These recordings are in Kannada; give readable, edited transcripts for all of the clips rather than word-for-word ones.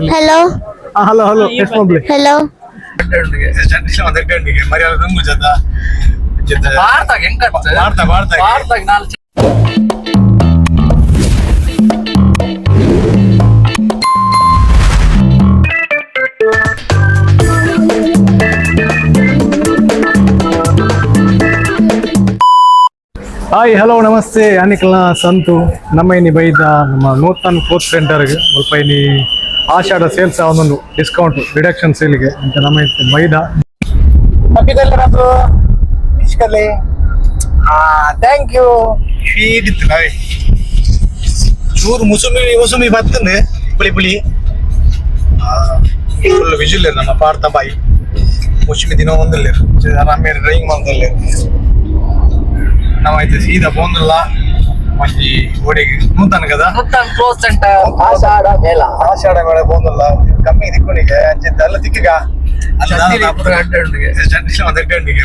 Hello. Hello. Hello. Hi hello ನಮಸ್ತೆ ಯಾನಿಕಲ್ನ ಸಂತು ನಮ್ಮ ಇನಿ ಬೈದ ನಮ್ಮ ನೂತನ್ ಕ್ಲೋತ್ ಸೆಂಟರ್ಗೆ ಸ್ವಲ್ಪ ಇನಿ ಆಷಾಢ ಸೇಲ್ಸ್ ಒಂದೊಂದು ಡಿಸ್ಕೌಂಟ್ ರಿಡಕ್ಷನ್ ಸೇಲ್ಗೆ ಅಂತ ನಮ್ಮ ಬೈದ ಥ್ಯಾಂಕ್ ಯು ಫೀಡಿತ್ತು ನಾವೇ ಚೂರು ಮುಸುಮಿ ಬರ್ತಂದು ಪುಳಿ ಫುಲ್ ವಿಜುಲ್ ನಮ್ಮ ಪಾರ್ಥ ಬಾಯಿ ಮುಸುಮಿ ದಿನ ಒಂದಿಲ್ಲ ಆರಾಮೇ ಡ್ರೈವಿಂಗ್ ಮಾಡ್ದಲ್ಲ ನಾವೈతే సీదా పోందుల్లా మంచి ఓడికి నూతన కదా నూతన్ క్లోత్ సెంటర్ ఆషాఢ మేళ పోందుల్లా కమ్మి దిక్కునిಗೆ ಅಂಚಿದ್ದ ಅಲ್ಲ ದಿಕ್ಕಿಗ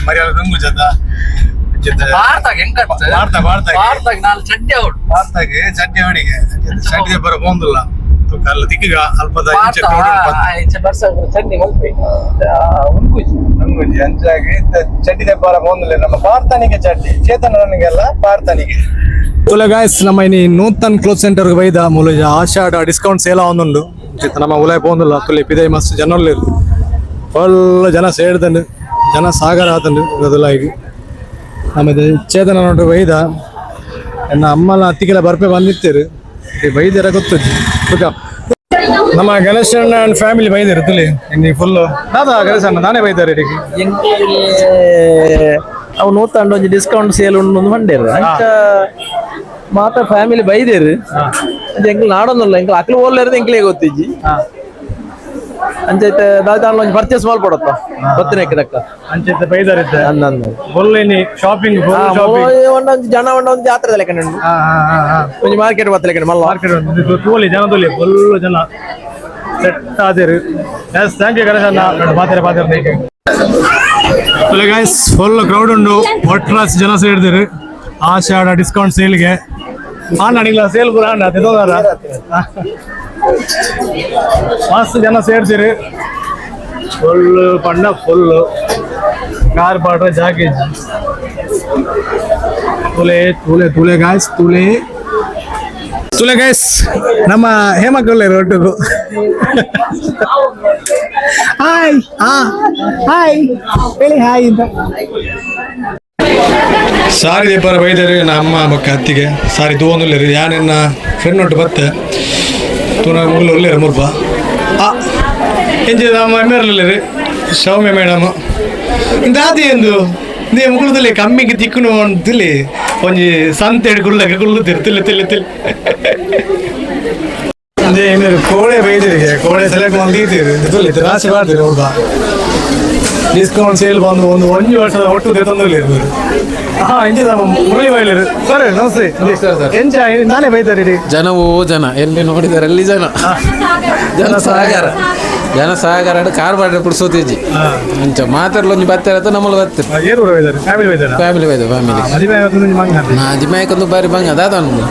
మరి ಅಲ್ಲ ರಂಗು ಜದ ಭಾರತಾಗ ನಾಲ್ ಚಡ್ಡಿ ಔಟ್ ಭಾರತಾಗೆ ಚಡ್ಡಿ ಅವನಿಗೆ ಚಡ್ಡಿ ಬರ పోందుಲ್ಲ ಅಲ್ಲ ದಿಕ್ಕಿಗ ಅಲ್ಪದ ಚಡ್ಡಿ ರಂಗುಜಿ ಅಂಚಾಗಿ ಚಡ್ಡಿ ದೆಬ್ಬರ పోందుಲ್ಲ ನಮ್ಮ ಭಾರತನಿಗೆ ಚಡ್ಡಿ ಚೇತನನಿಗೆಲ್ಲ ಭಾರತನಿಗೆ ತುಲೆ ಗಾಯ್ಸ್ ನಮ್ಮ ಇನಿ ನೂತನ್ ಕ್ಲೋತ್ ಸೆಂಟರ್ಗೆ ಬೈದ ಮೂಲ ಆಷಾಢ ಡಿಸ್ಕೌಂಟ್ ಸೇಲ್ ಒಂದುಂಡು ನಮ್ಮ ಉಲಾಯ పోందుಲ್ಲ ತುಲೆ ಪಿದೈ ಮಸ್ತ್ ಜನರು ಒಳ್ಳೆ ಜನ ಸೇಡ್ದಂಡು ಜನ ಸಾಗರ ಆತಂಡು ಗದುಲಾಗಿ ಆಮೇಲೆ ಚೇತನ ನೋಡ್ರಿ ಬೈದ ನನ್ನ ಅಮ್ಮನ ಅತ್ತಿಗೆಲ್ಲ ಬರ್ಪೆ ಬಂದಿರ್ತೀರಿ ಬೈದಿರ ಗೊತ್ತಜ್ಜಿ ನಮ್ಮ ಗಣೇಶ್ ಅಣ್ಣ ಅಂಡ್ ಫ್ಯಾಮಿಲಿ ಬೈದಿರು ತುಲಿ ಇನ್ನು ಫುಲ್ ನಾದ ಗಣೇಶ್ ಅಣ್ಣ ನಾನೇ ಬೈತಾರೆ ಅವು ನೂತಂಡ ಒಂಜಿ ಡಿಸ್ಕೌಂಟ್ ಸೇಲ್ ಉಂಡು ಮಂಡೇರು ಅಂಚ ಮಾತ ಫ್ಯಾಮಿಲಿ ಬೈದೇರು ಎಂಕ್ಲು ನಾಡೊಂದುಲ್ಲ ಎಂಕ್ಲು ಅಕ್ಲು ಓಲ್ಲೇರದ ಎಂಕ್ಲೇ ಗೊತ್ತಿಜ್ಜಿ ಅಂಚೈತೆ ದಾದಾನ ಒಂಜಿ ಪರ್ಚೇಸ್ ಮಾಡ್ಕೊಡತ್ತ ಗೊತ್ತಿನ ಕಿಡಕ್ಕ ಅಂಚೈತೆ ಬೈದಾರಿದ್ದೆ ಅಂದಂದು ಫುಲ್ ಶಾಪಿಂಗ್ ಒಂದೊಂದು ಜನ ಒಂದೊಂದು ಜಾತ್ರೆ ಲೆಕ್ಕ ಒಂಜಿ ಮಾರ್ಕೆಟ್ ಬತ್ತ ಲೆಕ್ಕ ಮಲ್ಲ ಮಾರ್ಕೆಟ್ ತೋಲಿ ಜನ ತೋಲಿ ಫುಲ್ ಜನ ಸೆಟ್ ಆದಿರು ಎಸ್ ಥ್ಯಾಂಕ್ ಯು ಗಣೇಶ್ ಅಣ್ಣ ಬಾತಾರೆ ಗೈಸ್ ಫುಲ್ ಕ್ರೌಡ್ ಉಂಡು ಒಟ್ರಾಸ್ ಜನ ಸೇರಿದಿರು ಆಷಾಢ ಡಿಸ್ಕೌಂಟ್ ಸೇಲ್ಗೆ ಅಣ್ಣ ಸೇಲ್ ಪೂರ ಅಣ್ಣ ತೆದೋದಾರ ಮಸ್ತ್ ಜನ ಸೇರ್ತೀರಿ ಫುಲ್ ಪಂಡ ಫುಲ್ ಕಾರ್ ಪಾಡ್ರೆ ಜಾಕೇಜ್ ತುಲೆ ಗಾಯ್ಸ್ ನಮ್ಮ ಹೇಮಕ್ಕಲ್ಲ ಒಟ್ಟಿಗೂ ಹಾಯ್ ಹೇಳಿ ಹಾಯ್ ಅಂತ ಸಾರಿ ದೀಪಾರ ಬೈದರೆ ನಮ್ಮ ಮಕ್ಕ ಅತ್ತಿಗೆ ಸಾರಿ ತಗೊಂಡಿಲ್ಲ ಯಾನೆನ್ನ ಫ್ರೆಂಡ್ ಒಟ್ಟು ಬತ್ತೆ ತೂನ ಮುಗ್ಲು ಒಳ್ಳೆಯ ಮುರ್ಬ ಎಂಜಿ ನಮ್ಮ ಎಮ್ಮೆರ್ಲಿ ಸೌಮ್ಯ ಮೇಡಮ್ ಇಂದಾದಿ ಎಂದು ನೀ ಮುಗುಳದಲ್ಲಿ ಕಮ್ಮಿಗೆ ತಿಕ್ಕುನು ಅಂತಿಲ್ಲಿ ಒಂಜಿ ಸಂತೆ ಗುಳ್ಳಗೆ ಗುಳ್ಳುತ್ತಿರು ತಿಲ್ಲಿ ಏನಿರು ಕೋಳೆ ಬೈದಿರಿಗೆ ಕೋಳೆ ಸೆಲೆಕ್ಟ್ ಮಾಡ್ತೀರಿ ತುಲ್ಲಿ ರಾಶಿ ಮಾಡ್ತೀರಿ ಹುಡುಗ ಡಿಸ್ಕೌಂಟ್ ಸೇಲ್ ಬಂದು ಒಂಜಿ ವರ್ಷದ ಒಟ್ಟು ತಂದಲ್ಲಿ ಇರ್ಬೋದು ಎಂಜಿ ಮುರಳಿ ಬೈಲಿರು ಸರ್ ನಮಸ್ತೆ ಎಂಜ ನಾನೇ ಬೈತಾರಿ ಜನವೋ ಜನ ಎಲ್ಲಿ ನೋಡಿದಾರೆ ಅಲ್ಲಿ ಜನ ಸಾಗರ ಕಾರ್ ಬಾಡ್ರೆ ಪುಡ್ಸೋತಿಜ್ಜಿ ಅಂಚ ಮಾತಾಡ್ಲ ಒಂಜಿ ಬರ್ತಾರ ನಮ್ಮಲ್ಲಿ ಬರ್ತಾರೆ ಫ್ಯಾಮಿಲಿ ಬೈದ ಫ್ಯಾಮಿಲಿ ಅದಿಮಾಯ್ಕೊಂದು ಬಾರಿ ಬಂಗ ಅದಾದೊಂದು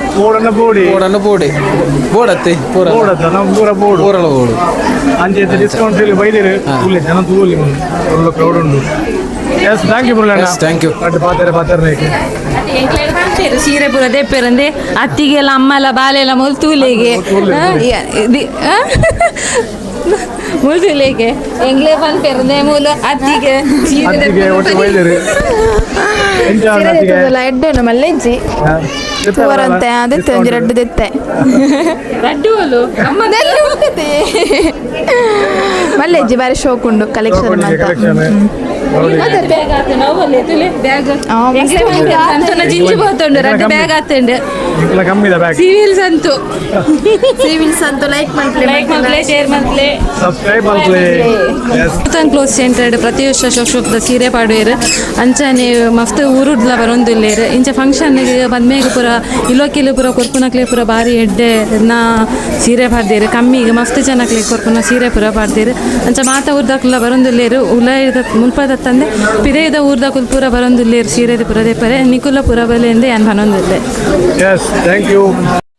ಬೋಡನ್ನ ಬೋಡತ್ತೆ ಪೂರಲ ಬೋಡು ಅಂಚೆ ಡಿಸ್ಕೌಂಟ್ ಸೇಲ್ ಬೈದಿರು ಜನ ತೂಲಿ ಒಳ್ಳೆ ಕ್ರೌಡ್ ಉಂಟು yes thank you Murali thank you ಪಾತಾರೆ ಸೀರೆ ಪೂರ ದೆಪ್ಪೆರಂದೆ ಅತ್ತಿಗೆಲ್ಲ ಅಮ್ಮಲ ಬಾಲೆಲ್ಲ ಮುಲ್ತೂಲೆಗೆ ಮುಲ್ತೂಲೆಗೆ ಎಂಗ್ಲೇ ಬಂದ್ಪೆರಂದೆ ಮೂಲ ಅತ್ತಿಗೆ ಎಡ್ಡೆನು ಮಲ್ಲೆಜ್ಜಿ ತೂರಂತೆ ಅದೆತ್ತೆ ಒಂಜಿ ರಡ್ಡು ದೆತ್ತೆ ರಡ್ಡು ಹೋಲು ಮಲ್ಲೆಜ್ಜಿ ಬಾರಿ ಶೋಕ್ ಉಂಡು ಕಲೆಕ್ಷನ್ ಜಿಂಜಿ పోతుండు ರಡ್ಡು ಬ್ಯಾಗ್ ಆತಂಡು ಸಿವಿಲ್ ಸಂತು ಲೈಕ್ ಮಂತ್ಲಿ ಶೇರ್ ಮಂತ್ಲಿ ಸಬ್ಸ್ಕ್ರೈಬ್ ಮಂತ್ಲಿ ನೂತನ್ ಕ್ಲೋತ್ ಸೆಂಟರ್ ಪ್ರತಿ ವರ್ಷ ಶೋಕ್ದ ಸೀರೆ ಪಾಡುವೆರು ಅಂಚನೆ ಮಸ್ತ್ ಊರುಡ್ಲ ಬರೊಂದುಲ್ಲೇರು ಇಂಚ ಫಂಕ್ಷನ್ ಬಂದ್ಮೇಗ ಪೂರ ಇಲೋಕಿಲು ಪೂರ ಕೊರ್ಪುನಕ್ಲೆ ಪೂರ ಬಾರಿ ಎಡ್ಡೆ ನಾ ಸೀರೆ ಪಾಡ್ದೇರು ಕಮ್ಮಿಗೆ ಮಸ್ತ್ ಜನಕ್ಲೆ ಕೊರ್ಪುನ ಸೀರೆ ಪೂರ ಪಾಡ್ದೇರು ಅಂಚ ಮಾತ ಊರ್ದಕ್ಲ ಬರೊಂದುಲ್ಲೇರು ಉಲಾಯದ ಮುಲ್ಪದ ಬತ್ತಂದೆ ಪಿದೆದ ಊರ್ದ ಕುಲ್ಪುರ ಬರೊಂದುಲ್ಲೇರು ಸೀರೆದ ಪುರದೆ ಪರೆ ನಿಕುಲ ಪುರ ಬಲೆಂದು ಯಾನ್ ಪನೊಂದುಲ್ಲೆ. S thank you.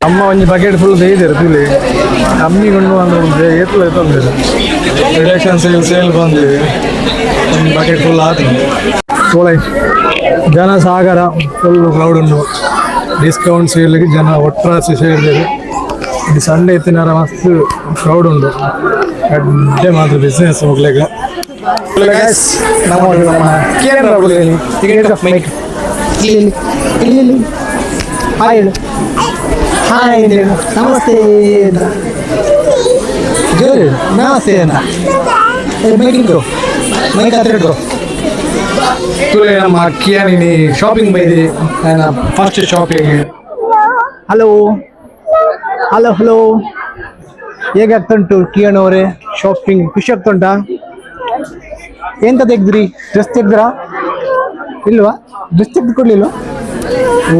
ಅಮ್ಮ ಒಂದು ಬಕೆಟ್ ಫುಲ್ ಬೇಯ್ದಿರು ತುಳಿ ಅಮ್ಮಿಗೊಂಡು ಒಂದು ಎತ್ತಲು ಎತ್ತೊಂದಿರು ರಿಲೇಷನ್ ಸೇಲ್ ಬಂದಿದೆ ಒಂದು ಬಕೆಟ್ ಫುಲ್ ಆತು ಸೋಳೆ ಜನ ಸಾಗರ ಫುಲ್ ಕ್ರೌಡ್ ಉಂಟು. ಡಿಸ್ಕೌಂಟ್ ಸೇಲ್ಗೆ ಜನ ಒಟ್ರಾಸಿ ಸೇರಿದ್ದಾರೆ. ಇದು ಸಂಡೇ ಎತ್ತಿನಾರ ಮಸ್ತ್ ಕ್ರೌಡ್ ಉಂಟು. ಅಡ್ಡೆ ಮಾತ್ರ ಬಿಸ್ನೆಸ್ ಹೋಗ್ಲಿಕ್ಕೆ ನಮ್ಮ ಹಾಯ್ ನಮಸ್ತೆ ನಮಸ್ತೆ ಮೈಕ್ ಹತ್ರ ಇಟ್ಕೋ. ತುಲೆ ನಮ್ಮ ಕಿಯಾನಿ ಶಾಪಿಂಗ್ ಬೈದೆ first shopping. Hello hello hello ಹೇಗಾಗ್ತುಂಟು ಕಿರಣ್ ಅವರೇ ಶಾಪಿಂಗ್? ಖುಷಿ ಆಗ್ತುಂಟಾ? ಎಂತ ತೆಗ್ದ್ರಿ? ಡ್ರೆಸ್ ತೆಗ್ದ್ರಾ ಇಲ್ವಾ? ಡ್ರೆಸ್ ತೆಗ್ದು ಕೊಡ್ಲಿಲ್ವಾ? Oh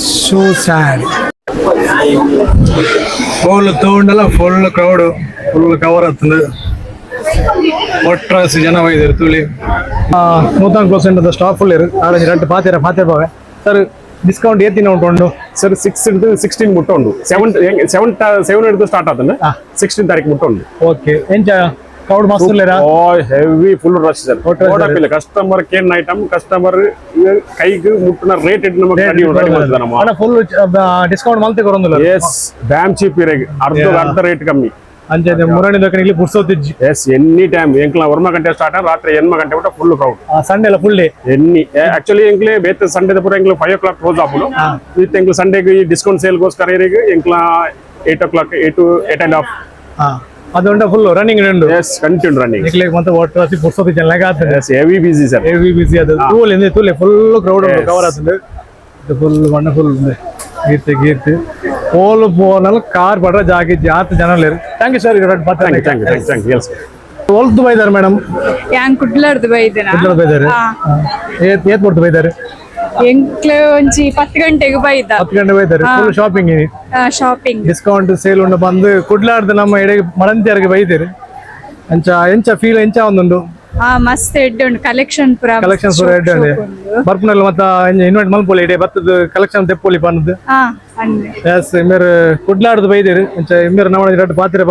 so sad. ಫುಲ್ ತಗೊಂಡಲ್ಲ ಫುಲ್ ಕ್ರೌಡ್ ಫುಲ್ ಕವರ್ ಆಗ್ತದೆ. ಒಟ್ರಾಸಿ ಜನ ಒಯ್ದಿರು ತುಳಿ. Nutan clothes centre staff full ಇರು. ಆರೆಂಜ್ ರೆಂಟ್ ಪಾತಿರ ಬಾವೆ ಸರ್. ಡಿಸ್ಕೌಂಟ್ ಏತಿನ ಉಂಟು ಸರ್ 16 ಮುಟ್ಟ ಉಂಟು. 7 ಹಿಡಿದು ಸ್ಟಾರ್ಟ್ ಆತಂದ್ರೆ 16 ತಾರೀಕು ಮುಟ್ಟ ಉಂಟು. ಓಕೆ ಎಂಚ ಕ್ರೌಡ್ ಮಸ್ತ್ ಇಲ್ಲರಾ? Heavy full rush sir. Customer ಕೇನ್ ಐಟಮ್ ಕಸ್ಟಮರ್ ಕೈಗೆ ಮುಟ್ಟಿನ ರೇಟ್ ಇಟ್ಟು ನಮಗೆ ಫುಲ್ ಡಿಸ್ಕೌಂಟ್ ಮಲ್ತೆ ಕೊಡೋದಿಲ್ಲ. ಎಸ್ ಡ್ಯಾಮ್ ಚೀಪ್ ಇರಾಗಿ ಅರ್ಧ ರೇಟ್ ಕಮ್ಮಿ ಅಂಚೆ ಮುರಾಣಿ ದೊಕ್ಕನಿಗೆ ಪುರ್ಸೋತಿಜ್ಜಿ. ಎಸ್ ಎನಿ ಟೈಮ್ ಎಂಕ್ಲ 1 ಗಂಟೆ ಸ್ಟಾರ್ಟ್ ರಾತ್ರಿ 8 ಗಂಟೆ ಊಟ ಫುಲ್ ಕ್ರೌಡ್. ಸಂಡೆ ಎಲ್ಲ ಫುಲ್ ಡೇ ಎನ್ನಿ ಆಕ್ಚುಲಿ ಎಂಕ್ಲೆ ಬೇತೆ ಸಂಡೆ ಪೂರ ಎಂಕ್ಲ 5 o'clock ಕ್ಲೋಸ್ ಆಪುಡು. ವಿತ್ ಎಂಕ್ಲ ಸಂಡೆಗೆ ಈ ಡಿಸ್ಕೌಂಟ್ ಸೇಲ್ಗೋಸ್ಕರ ಇರಿಗೆ ಎಂಕ್ಲ 8 o'clock 8 to 8:30. അതുകൊണ്ട് ഫുൾ റണ്ണിംഗ് ഉണ്ട്. yes continue running ഇതിലേക്ക് ಮತ್ತೆ ವಾಟರ್ ಪುರ್ಸೋತಿ ಜನಲಾಗ ಆಗ್ತದೆ. yes heavy busy sir, heavy busy ಅದು ತೂಲೆ ಇಂದ ತೂಲೆ ಫುಲ್ ಕ್ರೌಡ್ ಉಂಟು ಕವರ್ ಆಗ್ತದೆ. ಇದು ಫುಲ್ ವಂಡರ್ಫುಲ್ ಇದೆ. ಗೀರ್ತಿ ಓಲ್ ಪೋನಲ್ ಕಾರ್ ಬಡ್ರ ಜಾಗಿ ಜಾತ್ ಜನ ಲೇರು. Thank you sir. thank you yes ಓಲ್ದು ಬೈದಾರೆ ಮೇಡಮ್. ಯಾನ್ ಕುಡ್ಲರ್ದು ಬೈದಿನ ಕುಡ್ಲರ್ ಬೈದಾರೆ. ಏತ್ ಕೊಡ್ತು ಬೈದಾರೆ? ಎಂಕ್ಲೆ ಒಂಜಿ 10 ಗಂಟೆಗೆ ಬೈದ. 10 ಗಂಟೆ ಬೈದಾರೆ. Full shopping shopping discount sale ಉಂಡು ಬಂದು ಕುಡ್ಲಾರ್ದು ನಮ್ಮ ಎಡೆ ಮಳಂತಿಯರಿಗೆ ಬೈದಿರಿ. ಎಂಚ ಫೀಲ್ ಎಂಚ ಒಂದುಂಡು ಮಸ್ತ್ ಎಡ್ಡೆ ಉಂಡು ಕಲೆಕ್ಷನ್ ಪೂರ ಎಡ್ಡೆ ಉಂಡು. ಬರ್ಪುನಲ್ಲಿ ಮತ್ತ ಇನ್ವೈಟ್ ಮಲ್ಪೊಲಿ ಎಡೆ ಬತ್ತದ ಕಲೆಕ್ಷನ್ ತೆಪ್ಪೊಲಿ ಪನ್ನದು. ಎಸ್ ಇಮ್ಮೇರ್ ಕುಡ್ಲಾರ್ದು ಬೈದಿರಿ. ಎಂಚ ಇಮ್ಮೇರ್ ನಮ್ಮ ಎರಡು ಪಾತಿರ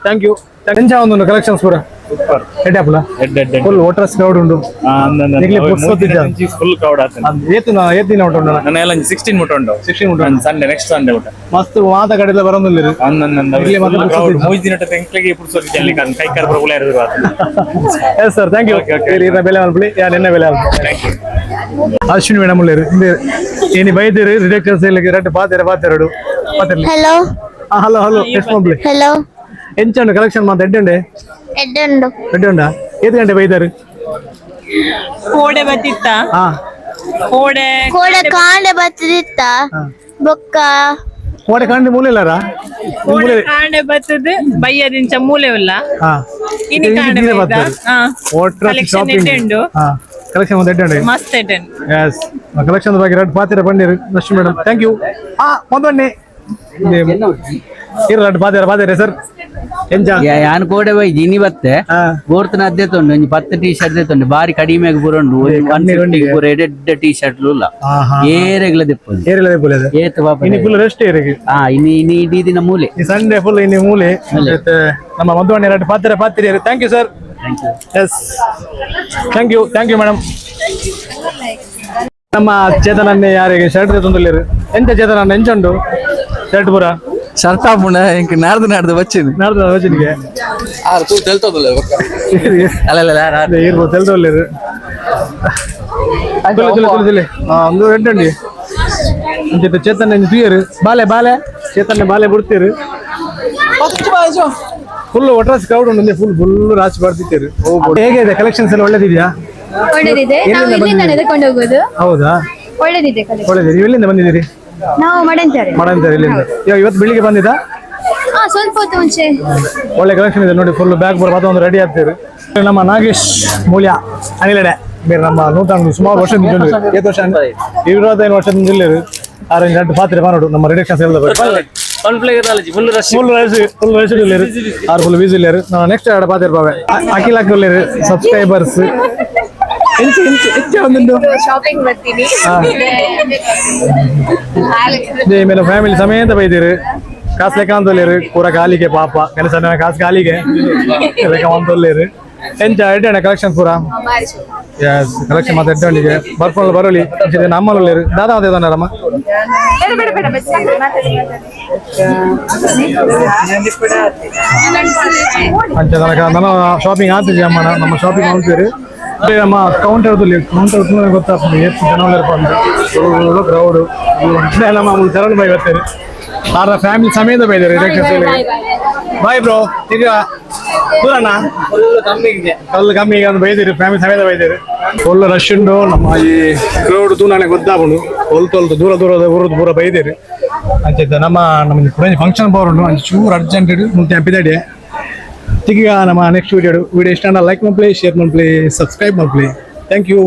ಥ್ಯಾಂಕ್ ಯು. ಎಂಚ ಒಂದುಂಡು ಕಲೆಕ್ಷನ್ಸ್ ಪೂರ ಎಡ್ಡೆ ಆಪುಲ ಫುಲ್ ವಾಟರ್ಸ್ ಕ್ರೌಡ್ ಉಂಡು. ಫುಲ್ ಕ್ರೌಡ್ ಆಗ್ತದೆ. ಏತಿನ ಉಂಟು ನನ್ನ ಎಲ್ಲ 16 ಮುಟ್ಟ ಉಂಟು. 16 ಉಂಟು. ಸಂಡೆ ನೆಕ್ಸ್ಟ್ ಸಂಡೆ ಊಟ ಮಸ್ತ್ ಮಾತ ಕಡೆಲ್ಲ ಬರೋದಿಲ್ಲ. ಕೈ ಕಾರ್ ಬರಗುಲ ಎಸ್ ಸರ್ ಥ್ಯಾಂಕ್ ಯು. ಬೆಲೆ ಅನ್ಬಿಡಿ ಎನ್ನ ಬೆಲೆ ಅಶ್ವಿನಿ ಮೇಡಮ್ ಉಳ್ಳೇರು ಏನಿ ಬೈದಿರಿ ರಿಡಕ್ಷನ್ ಸೇಲ್ಗೆ ರೆಡ್ ಪಾತೆರಡು ಹಲೋ ಹಲೋ ಹಲೋ ಎಷ್ಟು ಮಬ್ಲಿ ಹಲೋ ಎಂಚಂಡು ಕಲೆಕ್ಷನ್ ಮಾತ ಎಡ್ಡುಂಡೆ ಎಡ್ಡುಂಡ ಏತ್ ಗಂಟೆ ಬೈದಾರು? ಕೋಡೆ ಬತ್ತಿತ್ತ ಕೋಡೆ ಕಾಂಡೆ ಬತ್ತಿತ್ತ ಬೊಕ್ಕ ಕೋಡೆ ಕಾಂಡೆ ಮೂಲೆ ಇಲ್ಲಾರ? ಕಾಂಡೆ ಬತ್ತದ ಬಯ್ಯದಿಂಚ ಮೂಲೆ ಇಲ್ಲ ಇನಿ ಕಾಂಡೆ ಕಲೆಕ್ಷನ್ ಎಡ್ಡೆಂಡು ಕಲೆಕ್ಷನ್ ಒಂದು ಎಡ್ಡುಂಡೆ ಮಸ್ತ್ ಎಡ್ಡೆಂಡು. ಎಸ್ ಕಲೆಕ್ಷನ್ ಬಗ್ಗೆ ರೆಡ್ ಪಾತಿರ ಬಂದಿರು ಲಕ್ಷ್ಮಿ ಮೇಡಮ್ ಥ್ಯಾಂಕ್ ಯು. ಮೊದಲನೇ ಇರಡ್ ಪಾತಿರ ಸರ್ ಎಂಚ ಯಾನ್ ಕೋಡೆ ಬೈ ಜಿನಿ ಬತ್ತೆ ಗೋರ್ತನ ಅದ್ದೆ ತೊಂಡು ಒಂಜಿ 10 ಟೀ ಶರ್ಟ್ ದೆತ್ತೊಂಡು ಬಾರಿ ಕಡಿಮೆಗ್ ಬುರಂಡು 150 ಪೂರ ಎಡ್ಡೆ ಟೀ ಶರ್ಟ್ ಲ ಏರೆಗ್ಲ ದೆಪ್ಪೊಂದು ಏತ್ ಪಾಪ ಇನಿ ಫುಲ್ ರೆಸ್ಟ್ ಇರಿಗೆ. ಇನಿ ಇಡೀ ದಿನ ಮೂಲೆ ಈ ಸಂಡೇ ಫುಲ್ ಇನಿ ಮೂಲೆ ನಮ್ಮ ಮಧುವಣ್ಣಿ ಎರಡು ಪಾತಿರ thank you sir. Yes thank you madam. ನಮ್ಮ ಚೇತನನ್ನೇ ಯಾರಿಗೆ ಶರ್ಟ್ ತೊಂದಲಿರು ಎಂತ ಚೇತನ ಎಂಚುಂಡು ಶರ್ಟ್ ಪೂರ ಶರ್ಟ್ ಆಪುಂಡ ಇಂಕ ನಾಡ್ದು ಬಚ್ಚಿನಿ ವಚನಿಗೆ ತೆಲ್ತೋದಲ್ಲ ಇರ್ಬೋದು ತೆಲ್ತೊಳ್ಳಿರು ಒಂದು ರೆಡ್ಡಿ ಅಂಚೆ ಚೇತನ ತುಯರು ಬಾಲೆ ಚೇತನ ಬಾಲೆ ಬಿಡ್ತೀರು. ಫುಲ್ ಒಟ್ರಾಸ್ ಕ್ರೌಡ್ ಉಂಟು. ಫುಲ್ ರಾಶಿ ಬರ್ತಿದ್ದೀರಿ. ಹೇಗಿದೆ ಕಲೆಕ್ಷನ್ಸ್ ಎಲ್ಲ ಒಳ್ಳೇದಿದೆಯಾ? ಒಳ್ಳೆದಿದೆ. ನಾವು ಇಲ್ಲಿಂದ ನಡೆದುಕೊಂಡು ಹೋಗೋದು. ಹೌದಾ? ಒಳ್ಳೆದಿದೆ. ಒಳ್ಳೇದಿದೆ. ನೀವು ಎಲ್ಲಿಂದ ಬಂದಿದ್ದೀರಿ? ನಾವು ಮಡಂತಾರೆ ಇಲ್ಲಿಂದ. ಇವತ್ತು ಬೆಳಿಗ್ಗೆ ಬಂದಿದ್ದ? ಸ್ವಲ್ಪ ಹೊತ್ತು ಮುಂಚೆ. ಒಳ್ಳೆ ಕಲೆಕ್ಷನ್ ಇದೆ ನೋಡಿ. ಫುಲ್ ಬ್ಯಾಗ್ ಬರ್ ಒಂದು ರೆಡಿ ಆಗ್ತೀರಿ. ನಮ್ಮ ನಾಗೇಶ್ ಮೂಲ್ಯ ಅನಿಲಡೆ ಬೇರೆ ನಮ್ಮ ನೂತನ ಸುಮಾರು ವರ್ಷದಿಂದ 25 ವರ್ಷದಿಂದ ಇಲ್ಲಿರು. ಆರೆಂಜ್ ರೆಡ್ ಪಾತ್ರೆ ನೋಡು ನಮ್ಮ ರಿಡಕ್ಷನ್ಸ್ ಎಲ್ಲ ಫುಲ್ ಬಿಸಿ ಇಲ್ಲೇರು. ನೆಕ್ಸ್ಟ್ ಎರಡು ಪಾತ್ರೆ ಬಾವೆ ಅಖಿಲ ಸಬ್ಸ್ಕ್ರೈಬರ್ಸ್ ಹೆಚ್ಚು ಒಂದುಂಟು ಶಾಪಿಂಗ್ ಬರ್ತೀನಿ ಮೇಲೆ ಫ್ಯಾಮಿಲಿ ಸಮೇತ ಬೈದಿರು ಕಾಸು ಲೆಕ್ಕ ಅಂತೊಲ್ಲೇರು ಪೂರ ಕಾಲಿಗೆ ಪಾಪ ಕೆಲಸ ಕಾಸು ಕಾಲಿಗೆ ಲೆಕ್ಕ ಅಂತೊಲ್ಲೇರು ಎಂಚ ಎಡ್ಡಣ್ಣ ಕಲೆಕ್ಷನ್ ಪೂರ ಯಸ್ ಕಲೆಕ್ಷನ್ ಮತ್ತೆ ಎಡ್ಡಣ್ಣಿಗೆ ಬರ್ಕೊಂಡು ಬರೋಲಿ ನಮ್ಮಲ್ಲಿ ದಾದಾ ಅದೇ ತಾನರಮ್ಮ ಅಂಚ ತನಕ ನನ್ನ ಶಾಪಿಂಗ್ ಆಗ್ತಿದ್ದೆ ಅಮ್ಮನ ನಮ್ಮ ಶಾಪಿಂಗ್ ಆಗ್ತೀರಿ ನಮ್ಮ ಕೌಂಟರ್ ಗೊತ್ತಾಗ್ತದೆ ಎಷ್ಟು ಜನ ಇರ್ಕೊಂಡು ಕ್ರೌಡು ನಮ್ಮ ಚರಣ್ ಬೈ ಬರ್ತಾರೆ ಆರ ಫ್ಯಾಮಿಲಿ ಸಮೇತ ಬೈದಾರೆ ಬಾಯ್ ಬ್ರೋ ಈಗ ದೂರಣ್ಣ ಕಲ್ಲು ಕಮ್ಮಿಗೆ ಒಂದು ಬೈದಿರಿ ಫ್ಯಾಮಿಲಿ ಸಮೇತ ಬೈದಿರಿ ಒಳ್ಳೆ ರಶ್ ಉಂಟು ನಮ್ಮ ಈ ಕ್ರೌಡ್ ತೂನಾನೆ ಗೊತ್ತಾಗುಂಡು ಹೊಲ್ತು ದೂರ ಊರದ್ದು ಪೂರ ಬೈದಿರಿ ಅಂಚೆ ನಮ್ಮ ಫಂಕ್ಷನ್ ಪವರ್ ಉಂಟು ಅಂಚೆ ಚೂರು ಅರ್ಜೆಂಟ್ ಮುಂದೆ ಹಂಪಿದಡಿ ಈಗ ನಮ್ಮ ನೆಕ್ಸ್ಟ್ ವಿಡಿಯೋ ಇಷ್ಟ ಲೈಕ್ ಮಾಡ್ಲಿ ಶೇರ್ ಮಾಡ್ಲಿ ಸಬ್ಸ್ಕ್ರೈಬ್ ಮಾಡ್ಲಿ ಥ್ಯಾಂಕ್ ಯು.